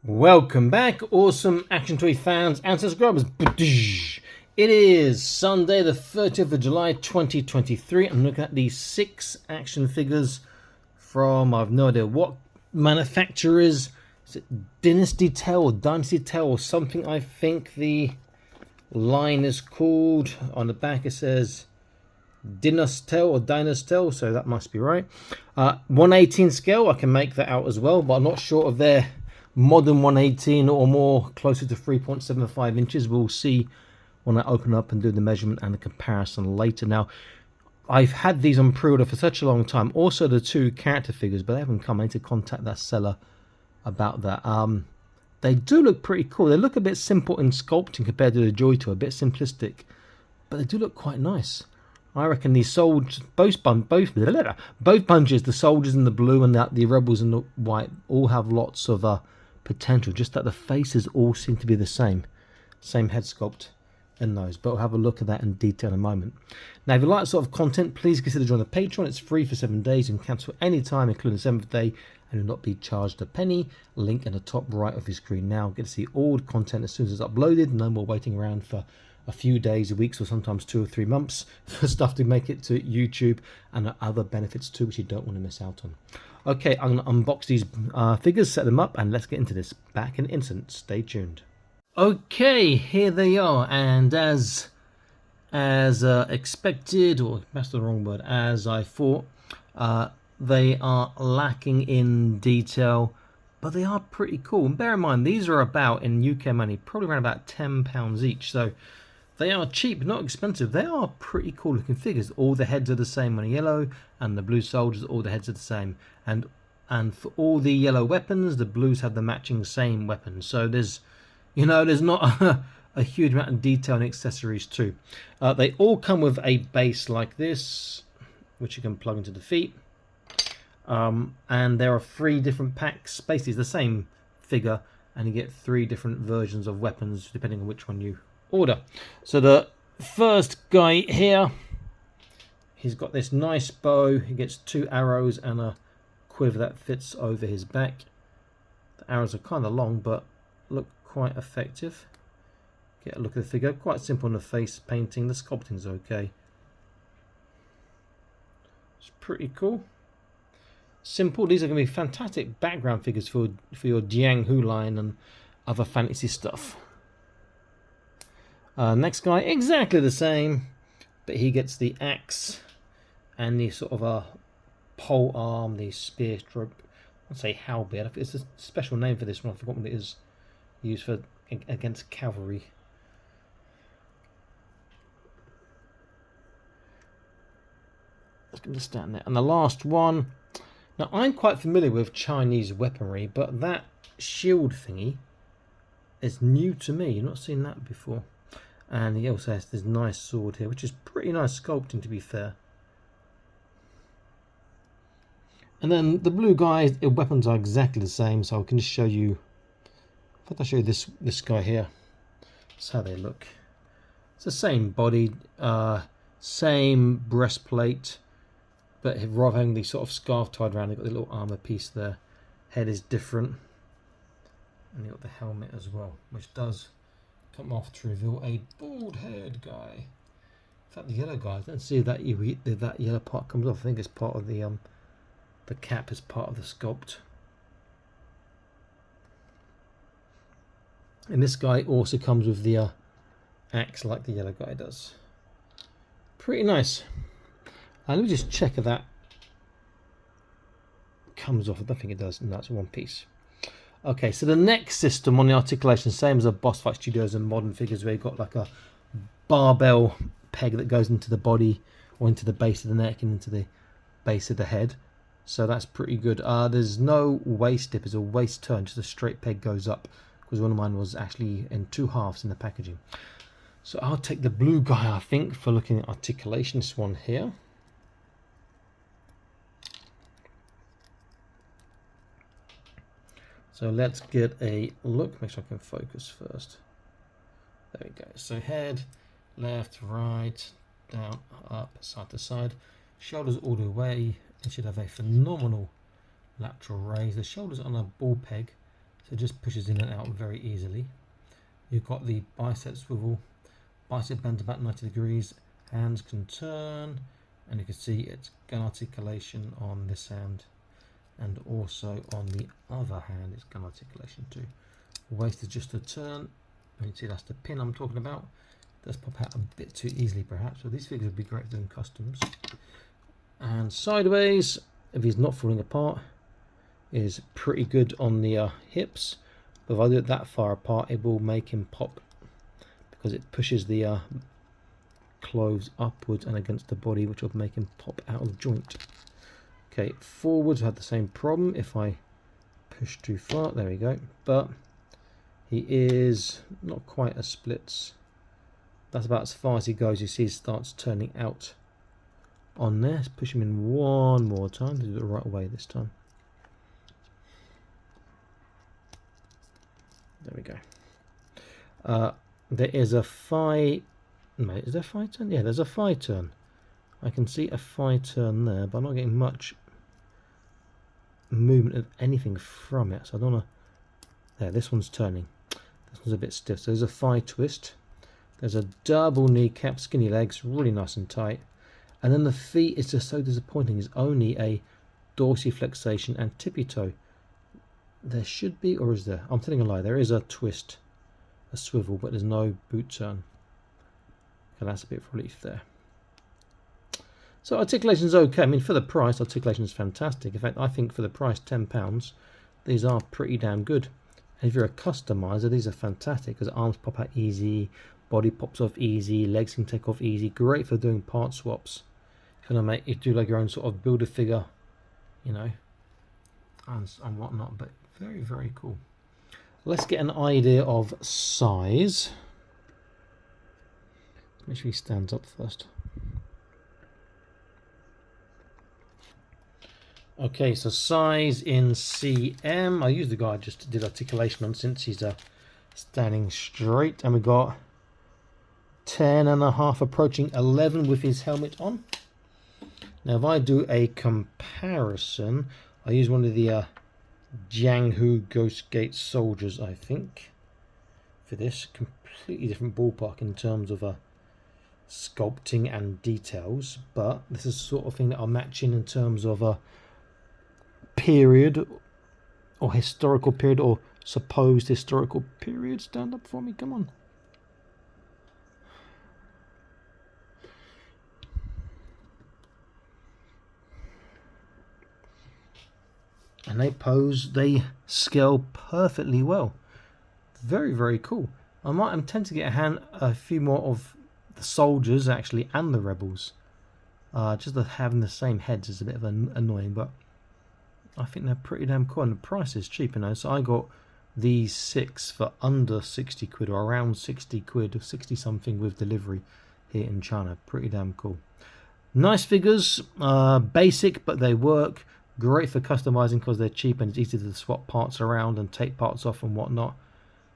Welcome back, awesome Action Toy fans and subscribers. It is Sunday, the 30th of July, 2023. I'm looking at these 6 action figures from, I've no idea what manufacturer is it Dynasty Tales or Dynasty Tales or something, I think the line is called. On the back it says Dynasty Tales or Dynasty Tales, so that must be right. 1/18 scale, I can make that out as well, but I'm not sure of their modern 1/18 or more, closer to 3.75 inches. We'll see when I open up and do the measurement and the comparison later. Now, I've had these on pre-order for such a long time. Also the 2 character figures, but they haven't come. I need to contact that seller about that. They do look pretty cool. They look a bit simple in sculpting compared to the Joy Toy, a bit simplistic, but they do look quite nice. I reckon these soldiers, both bunches, the soldiers in the blue and the rebels in the white, all have lots of potential. Just that the faces all seem to be the same head sculpt in those. But we'll have a look at that in detail in a moment. Now, if you like that sort of content, please consider joining the Patreon. It's free for 7 days. You can cancel any time, including the 7th day, and you'll not be charged a penny. Link in the top right of your screen now. Get to see all the content as soon as it's uploaded. No more waiting around for a few days, weeks, or sometimes 2 or 3 months for stuff to make it to YouTube, and other benefits too, which you don't want to miss out on. Okay, I'm going to unbox these figures, set them up, and let's get into this. Back in an instant. Stay tuned. Okay, here they are, and as expected, or that's the wrong word, as I thought, they are lacking in detail, but they are pretty cool. And bear in mind, these are about, in UK money, probably around about £10 each, so they are cheap, not expensive. They are pretty cool looking figures. All the heads are the same on yellow, and the blue soldiers, all the heads are the same. And for all the yellow weapons, the blues have the matching same weapons. So there's not a huge amount of detail and accessories too. They all come with a base like this, which you can plug into the feet. And there are 3 different packs. Basically, it's the same figure, and you get 3 different versions of weapons depending on which one you order. So the first guy here, he's got this nice bow. He gets 2 arrows and a quiver that fits over his back. The arrows are kind of long, but look quite effective. Get a look at the figure. Quite simple in the face painting. The sculpting's okay. It's pretty cool. Simple. These are going to be fantastic background figures for your Jiang Hu line and other fantasy stuff. Next guy, exactly the same, but he gets the axe and the sort of a pole arm, the spear stroke. I'd say halberd. It's a special name for this one. I forgot what it is. Used for against cavalry. Let's get to stand there. And the last one. Now, I'm quite familiar with Chinese weaponry, but that shield thingy is new to me. You've not seen that before. And he also has this nice sword here, which is pretty nice sculpting, to be fair. And then the blue guys, the weapons are exactly the same, so I can just show you. In fact, I'll show you this guy here. That's how they look. It's the same body, same breastplate, but rather than having the sort of scarf tied around, they've got the little armor piece there. Head is different, and you've got the helmet as well, which does come off to reveal a bald-haired guy. In fact, the yellow guy, I don't see that that yellow part comes off. I think it's part of the cap is part of the sculpt. And this guy also comes with the axe like the yellow guy does. Pretty nice. Let me just check if that comes off. I don't think it does. No, it's one piece. Okay, so the next system on the articulation, same as a Boss Fight Studios and modern figures, where you've got like a barbell peg that goes into the body or into the base of the neck and into the base of the head. So that's pretty good. There's no waist dip, it's a waist turn, just a straight peg goes up, because one of mine was actually in 2 halves in the packaging. So I'll take the blue guy, I think, for looking at articulation. This one here. So let's get a look. Make sure I can focus first. There we go. So head, left, right, down, up, side to side. Shoulders all the way. It should have a phenomenal lateral raise. The shoulders on a ball peg, So it just pushes in and out very easily. You've got the bicep swivel, bicep bends about 90 degrees, hands can turn, and you can see it's gun articulation on this hand, and also on the other hand it's gun articulation too. Waist is just a turn, and you see that's the pin I'm talking about. It does pop out a bit too easily perhaps, so these figures would be great doing customs. And sideways, if he's not falling apart, is pretty good on the hips, but if I do it that far apart it will make him pop because it pushes the clothes upwards and against the body, which will make him pop out of joint. Okay, forwards I had the same problem if I push too far. There we go, but he is not quite a splits. That's about as far as he goes. You see he starts turning out on there. Let's push him in one more time to do it the right way this time. There we go. There is a thigh. No, is there a thigh turn? Yeah, there's a thigh turn. I can see a thigh turn there, but I'm not getting much movement of anything from it. So I don't want to. There, this one's turning. This one's a bit stiff. So there's a thigh twist. There's a double kneecap, skinny legs, really nice and tight. And then the feet is just so disappointing. It's only a dorsiflexation and tippy toe. There should be, or is there? I'm telling a lie. There is a twist, a swivel, but there's no boot turn. Okay, that's a bit of relief there. So articulation is okay. I mean, for the price, articulation is fantastic. In fact, I think for the price, £10, these are pretty damn good. And if you're a customizer, these are fantastic because arms pop out easy, body pops off easy, legs can take off easy. Great for doing part swaps. If you want to do like your own sort of build a figure, you know, and whatnot. But very, very cool. Let's get an idea of size. Make sure he stands up first. Okay, so size in cm. I used the guy I just did articulation on since he's standing straight, and we got 10.5 approaching 11 with his helmet on. Now if I do a comparison, I use one of the Jianghu Ghost Gate soldiers, I think, for this. Completely different ballpark in terms of sculpting and details, but this is the sort of thing that I'll match in terms of a period or historical period or supposed historical period. Stand up for me, come on. And they pose, they scale perfectly well. Very, very cool. I'm tempted to get a few more of the soldiers actually and the rebels. Just having the same heads is a bit of annoying, but I think they're pretty damn cool, and the price is cheap, you know. So I got these 6 for under 60 quid or around 60 quid or 60 something with delivery here in China. Pretty damn cool. Nice figures, basic, but they work. Great for customizing because they're cheap and it's easy to swap parts around and take parts off and whatnot.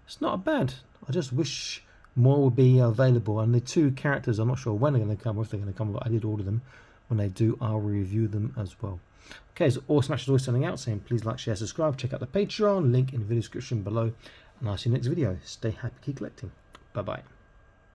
It's not bad. I just wish more would be available, and the 2 characters, I'm not sure when they're going to come or if they're going to come, but I did order them. When they do, I'll review them as well. Okay, so Awesome Action is always sending out, saying please like, share, subscribe, check out the Patreon, link in the video description below, and I'll see you next video. Stay happy, keep collecting. Bye bye.